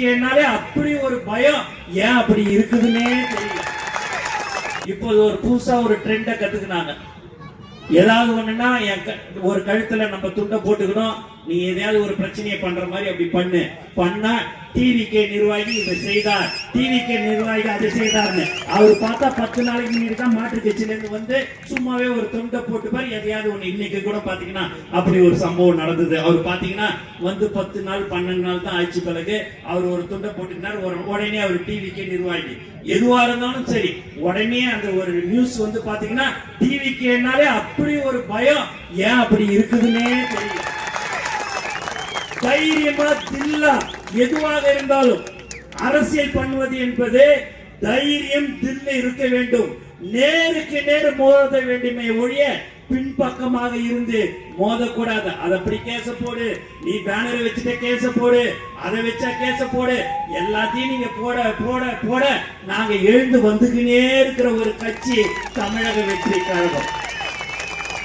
டிவிக்கேனாலே அப்படி ஒரு பயம், ஏன் அப்படி இருக்குதுன்னே தெரியல. இப்போது ஒரு புதுசா ஒரு ட்ரெண்ட கத்துக்கினாங்க. ஏதாவது ஒண்ணுன்னா ஒரு கழுத்துல நம்ம துண்டை போட்டுக்கணும், நீ எதையாவது ஒரு பிரச்சனையை பண்ற மாதிரி அப்படி பண்ணா டிவிகே நிர்வாகி இதை செய்தார், டிவிகே நிர்வாகி அதை செய்தார்னு அவர் பார்த்தா 10 நாளைக்கு முன்னாடி தான் மாற்று கட்சியில இருந்து வந்து சும்மாவே ஒரு துண்டை போட்டு பாரு எதையாவது ஒண்ணு. இன்னைக்கு கூட பாத்தீங்கன்னா அப்படி ஒரு சம்பவம் நடந்தது. அவர் பாத்தீங்கன்னா வந்து 10 நாள் 12 நாள் தான் ஆயிடுச்சு. பிறகு அவர் ஒரு துண்டை போட்டுக்கினார். உடனே அவர் டிவிகே நிர்வாகி எதுவா இருந்தாலும் சரி உடனே அந்த ஒரு நியூஸ் வந்து பாத்தீங்கன்னா டிவிக்கேனாலே அப்படி ஒரு பயம், ஏன் அப்படி இருக்குதுன்னே தெரியல. தைரியமா தில்லா எதுவாக இருந்தாலும் அரசியல் பண்ணுவது என்பது தைரியம் தில்ல இருக்க வேண்டும். நேருக்கு நேர் மோத வேண்டுமே ஒழிய பின்பக்கமாக இருந்து மோதக்கூடாது. அதை அப்படி கேச போடு, நீ பேனரை வச்சுட்டு கேச போடு, அதை வச்சா கேச போடு, எல்லாத்தையும் நீங்க போட போட போட நாங்க எழுந்து வந்துக்கினே இருக்கிற ஒரு கட்சி தமிழக வெற்றி கழகம்.